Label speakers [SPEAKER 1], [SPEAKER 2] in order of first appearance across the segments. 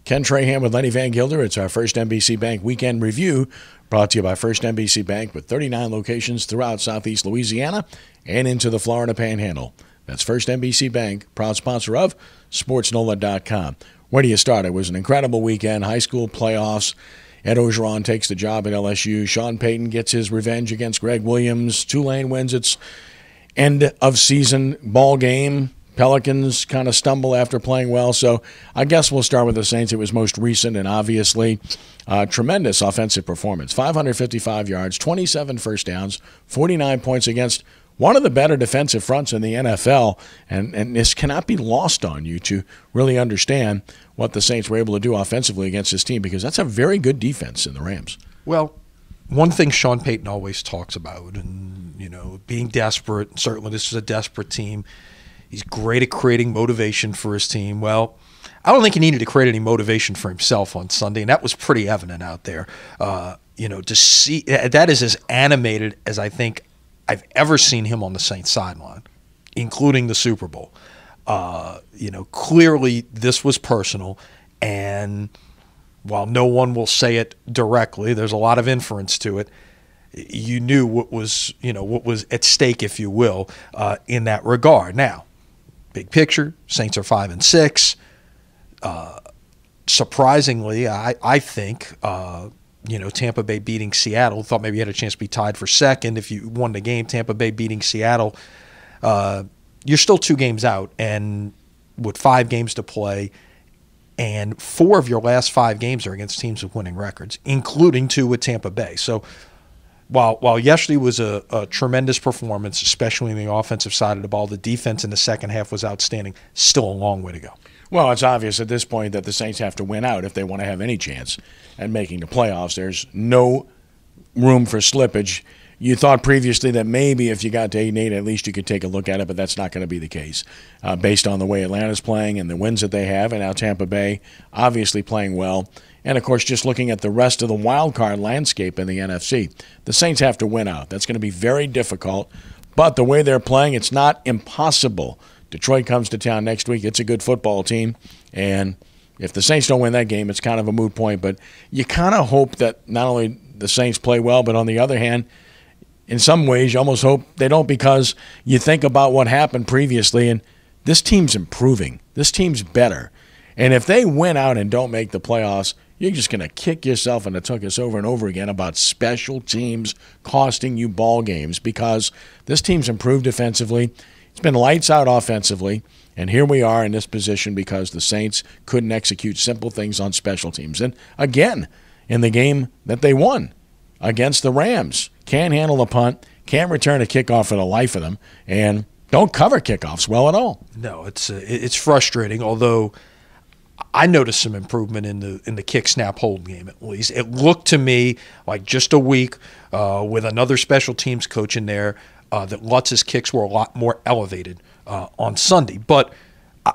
[SPEAKER 1] Ken Trahan with Lenny Vangilder. It's our First NBC Bank Weekend Review, brought to you by First NBC Bank with 39 locations throughout Southeast Louisiana and into the Florida Panhandle. That's First NBC Bank, proud sponsor of SportsNOLA.com. Where do you start? It was an incredible weekend, high school playoffs. Ed Orgeron takes the job at LSU. Sean Payton gets his revenge against Greg Williams. Tulane wins its end-of-season ball game. Pelicans kind of stumble after playing well. So I guess we'll start with the Saints. It was most recent and obviously tremendous offensive performance. 555 yards, 27 first downs, 49 points against one of the better defensive fronts in the NFL. And this cannot be lost on you to really understand what the Saints were able to do offensively against this team, because that's a very good defense in the Rams.
[SPEAKER 2] Well, one thing Sean Payton always talks about, and, being desperate, certainly this is a desperate team. He's great at creating motivation for his team. Well, I don't think he needed to create any motivation for himself on Sunday, and that was pretty evident out there. To see that is as animated as I think I've ever seen him on the Saints sideline, including the Super Bowl. Clearly this was personal, and while no one will say it directly, there's a lot of inference to it. You knew what was at stake, if you will, in that regard. Now, big picture, Saints are 5-6. Surprisingly, I think, Tampa Bay beating Seattle, thought maybe you had a chance to be tied for second if you won the game. Tampa Bay beating Seattle, you're still 2 games out, and with 5 games to play, and 4 of your last 5 games are against teams with winning records, including 2 with Tampa Bay. So while yesterday was a tremendous performance, especially in the offensive side of the ball, the defense in the second half was outstanding. Still a long way to go.
[SPEAKER 1] Well, it's obvious at this point that the Saints have to win out if they want to have any chance at making the playoffs. There's no room for slippage. You thought previously that maybe if you got to 8-8, at least you could take a look at it, but that's not going to be the case based on the way Atlanta's playing and the wins that they have, and now Tampa Bay obviously playing well. And, of course, just looking at the rest of the wild card landscape in the NFC, the Saints have to win out. That's going to be very difficult. But the way they're playing, it's not impossible. Detroit comes to town next week. It's a good football team. And if the Saints don't win that game, it's kind of a moot point. But you kind of hope that not only the Saints play well, but on the other hand, in some ways you almost hope they don't, because you think about what happened previously, and this team's improving. This team's better. And if they win out and don't make the playoffs, you're just going to kick yourself in the tuchus over and over again about special teams costing you ball games, because this team's improved defensively. It's been lights out offensively, and here we are in this position because the Saints couldn't execute simple things on special teams. And again, in the game that they won against the Rams, can't handle a punt, can't return a kickoff for the life of them, and don't cover kickoffs well at all.
[SPEAKER 2] No, it's frustrating, although I noticed some improvement in the kick snap hold game. At least it looked to me like just a week with another special teams coach in there that Lutz's kicks were a lot more elevated on Sunday. But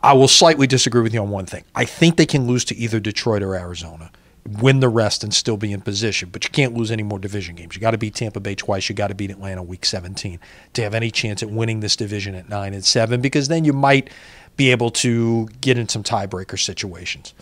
[SPEAKER 2] I will slightly disagree with you on one thing. I think they can lose to either Detroit or Arizona, win the rest, and still be in position. But you can't lose any more division games. You got to beat Tampa Bay twice. You got to beat Atlanta week 17 to have any chance at winning this division at 9-7, because then you might be able to get in some tiebreaker situations.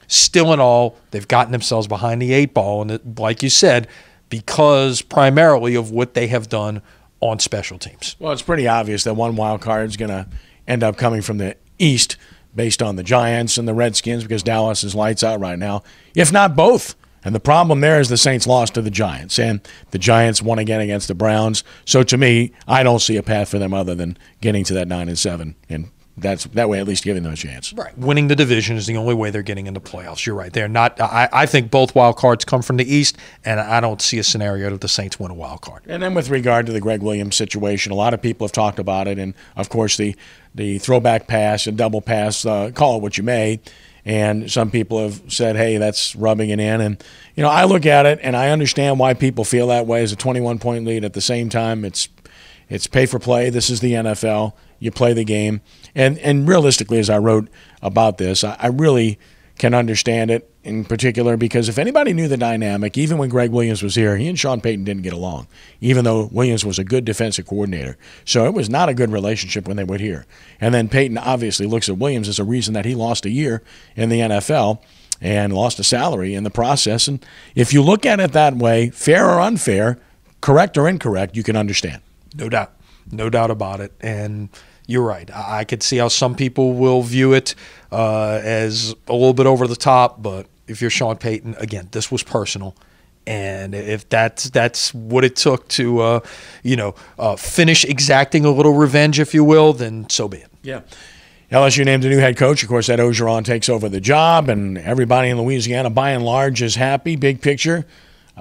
[SPEAKER 2] Still in all, they've gotten themselves behind the 8 ball, and like you said, because primarily of what they have done on special teams.
[SPEAKER 1] Well, it's pretty obvious that one wild card is going to end up coming from the East based on the Giants and the Redskins, because Dallas is lights out right now, if not both. And the problem there is the Saints lost to the Giants, and the Giants won again against the Browns. So to me, I don't see a path for them other than getting to that 9-7, and that way at least giving them a chance.
[SPEAKER 2] Right. Winning the division is the only way they're getting into playoffs. You're right. They're not. I think both wild cards come from the East, and I don't see a scenario that the Saints win a wild card.
[SPEAKER 1] And then with regard to the Greg Williams situation, a lot of people have talked about it, and of course the throwback pass and double pass, call it what you may, and some people have said, hey, that's rubbing it in. And I look at it and I understand why people feel that way. As a 21-point lead, at the same time, it's pay for play. This is the NFL. You play the game. And realistically, as I wrote about this, I really can understand it in particular, because if anybody knew the dynamic, even when Greg Williams was here, he and Sean Payton didn't get along, even though Williams was a good defensive coordinator. So it was not a good relationship when they were here. And then Payton obviously looks at Williams as a reason that he lost a year in the NFL. and lost a salary in the process. And if you look at it that way, fair or unfair, correct or incorrect, you can understand.
[SPEAKER 2] No doubt. No doubt about it. And you're right. I could see how some people will view it as a little bit over the top, but if you're Sean Payton, again, this was personal. And if that's what it took to, finish exacting a little revenge, if you will, then so be it.
[SPEAKER 1] Yeah. LSU named a new head coach. Of course, Ed Orgeron takes over the job, and everybody in Louisiana, by and large, is happy. Big picture.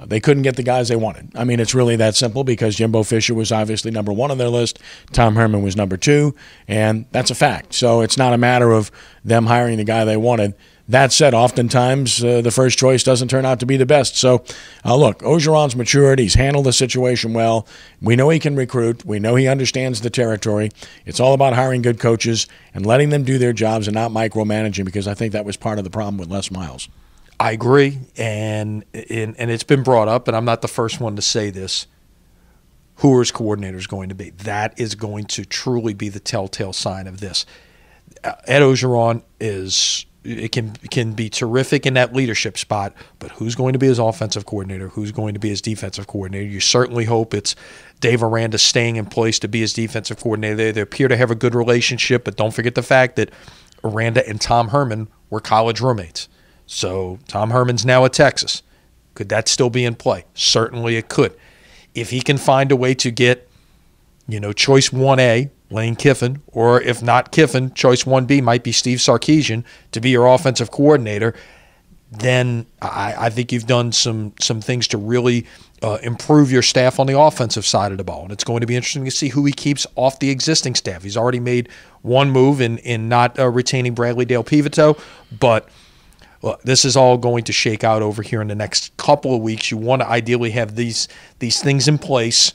[SPEAKER 1] They couldn't get the guys they wanted. I mean, it's really that simple because Jimbo Fisher was obviously number one on their list. Tom Herman was number two, and that's a fact. So it's not a matter of them hiring the guy they wanted. That said, oftentimes the first choice doesn't turn out to be the best. So, look, Orgeron's matured. He's handled the situation well. We know he can recruit. We know he understands the territory. It's all about hiring good coaches and letting them do their jobs and not micromanaging, because I think that was part of the problem with Les Miles.
[SPEAKER 2] I agree, and it's been brought up, and I'm not the first one to say this. Who his coordinator is going to be? That is going to truly be the telltale sign of this. Ed Orgeron can be terrific in that leadership spot, but who's going to be his offensive coordinator? Who's going to be his defensive coordinator? You certainly hope it's Dave Aranda staying in place to be his defensive coordinator. They appear to have a good relationship, but don't forget the fact that Aranda and Tom Herman were college roommates. So Tom Herman's now at Texas. Could that still be in play? Certainly it could. If he can find a way to get, choice 1A, Lane Kiffin, or if not Kiffin, choice 1B might be Steve Sarkisian to be your offensive coordinator, then I think you've done some things to really improve your staff on the offensive side of the ball. And it's going to be interesting to see who he keeps off the existing staff. He's already made one move in not retaining Bradley Dale Pivito, but well, this is all going to shake out over here in the next couple of weeks. You want to ideally have these things in place.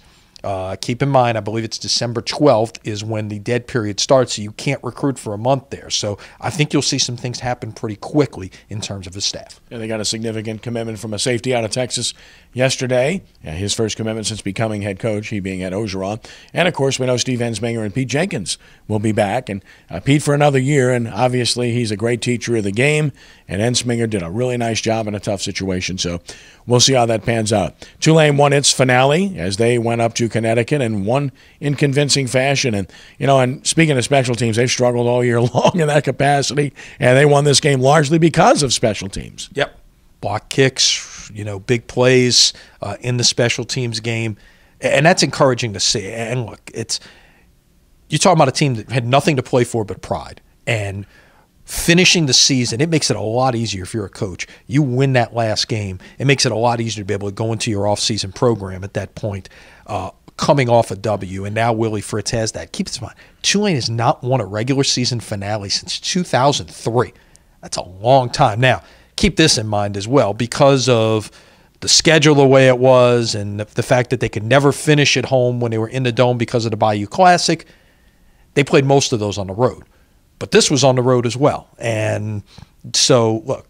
[SPEAKER 2] Keep in mind, I believe it's December 12th is when the dead period starts, so you can't recruit for a month there. So I think you'll see some things happen pretty quickly in terms of his staff.
[SPEAKER 1] Yeah, they got a significant commitment from a safety out of Texas yesterday. Yeah, his first commitment since becoming head coach, he being Ed Orgeron. And, of course, we know Steve Ensminger and Pete Jenkins will be back. And Pete for another year, and obviously he's a great teacher of the game. And Ensminger did a really nice job in a tough situation. So we'll see how that pans out. Tulane won its finale as they went up to Connecticut and won in convincing fashion. And, and speaking of special teams, they've struggled all year long in that capacity. And they won this game largely because of special teams.
[SPEAKER 2] Yep. Block kicks, big plays in the special teams game. And that's encouraging to see. And look, you're talking about a team that had nothing to play for but pride. And finishing the season, it makes it a lot easier if you're a coach. You win that last game, it makes it a lot easier to be able to go into your off-season program at that point, coming off a W. And now Willie Fritz has that. Keep this in mind, Tulane has not won a regular season finale since 2003. That's a long time. Now, keep this in mind as well, because of the schedule the way it was and the fact that they could never finish at home when they were in the Dome because of the Bayou Classic, they played most of those on the road. But this was on the road as well. And so, look,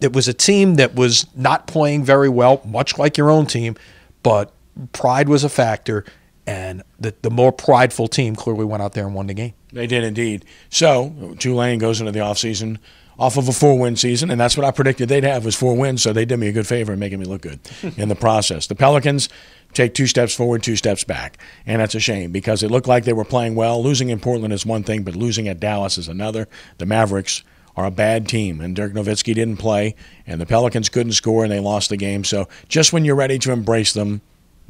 [SPEAKER 2] it was a team that was not playing very well, much like your own team, but pride was a factor, and the more prideful team clearly went out there and won the game.
[SPEAKER 1] They did indeed. So Tulane goes into the offseason off of a 4-win season, and that's what I predicted they'd have was 4 wins, so they did me a good favor in making me look good in the process. The Pelicans take 2 steps forward, 2 steps back, and that's a shame because it looked like they were playing well. Losing in Portland is one thing, but losing at Dallas is another. The Mavericks are a bad team, and Dirk Nowitzki didn't play, and the Pelicans couldn't score, and they lost the game. So just when you're ready to embrace them,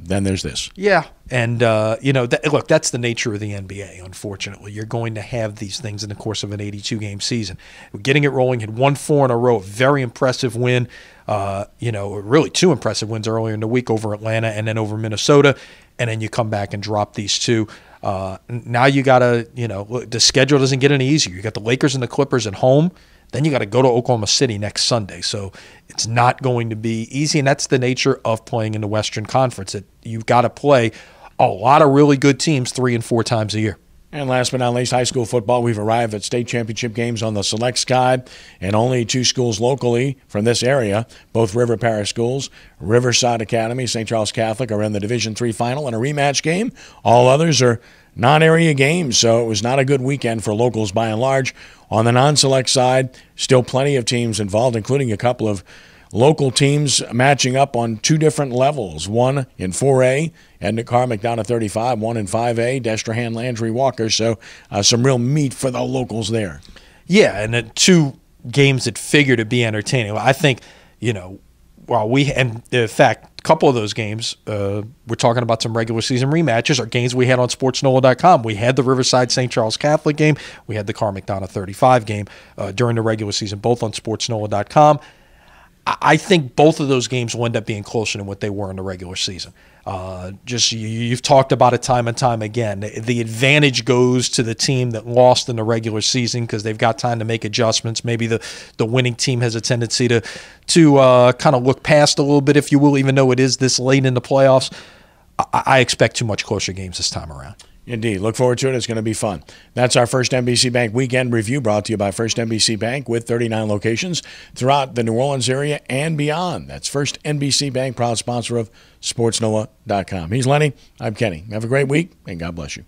[SPEAKER 1] then there's this.
[SPEAKER 2] Yeah, and, look, that's the nature of the NBA, unfortunately. You're going to have these things in the course of an 82-game season. Getting it rolling, had won 4 in a row, a very impressive win. Really 2 impressive wins earlier in the week over Atlanta and then over Minnesota, and then you come back and drop these 2. Now you got to, the schedule doesn't get any easier. You got the Lakers and the Clippers at home. Then you got to go to Oklahoma City next Sunday. So it's not going to be easy, and that's the nature of playing in the Western Conference. You've got to play a lot of really good teams 3 and 4 times a year.
[SPEAKER 1] And last but not least, high school football. We've arrived at state championship games on the select side, and only 2 schools locally from this area, both River Parish schools, Riverside Academy, St. Charles Catholic, are in the Division III final in a rematch game. All others are non-area games, so it was not a good weekend for locals by and large. On the non-select side, still plenty of teams involved, including a couple of local teams matching up on 2 different levels. One in 4A, Edna Carmack down to 35. One in 5A, Trahan, Landry, Walker. So some real meat for the locals there.
[SPEAKER 2] Yeah, and 2 games that figure to be entertaining. I think, and in fact, a couple of those games, we're talking about some regular season rematches, are games we had on SportsNOLA.com. We had the Riverside St. Charles Catholic game. We had the Carmack down to 35 game during the regular season, both on SportsNOLA.com. I think both of those games will end up being closer than what they were in the regular season. You've talked about it time and time again. The advantage goes to the team that lost in the regular season because they've got time to make adjustments. Maybe the winning team has a tendency to kind of look past a little bit, if you will, even though it is this late in the playoffs. I expect 2 much closer games this time around.
[SPEAKER 1] Indeed. Look forward to it. It's going to be fun. That's our First NBC Bank Weekend Review, brought to you by First NBC Bank with 39 locations throughout the New Orleans area and beyond. That's First NBC Bank, proud sponsor of SportsNOLA.com. He's Lenny. I'm Kenny. Have a great week, and God bless you.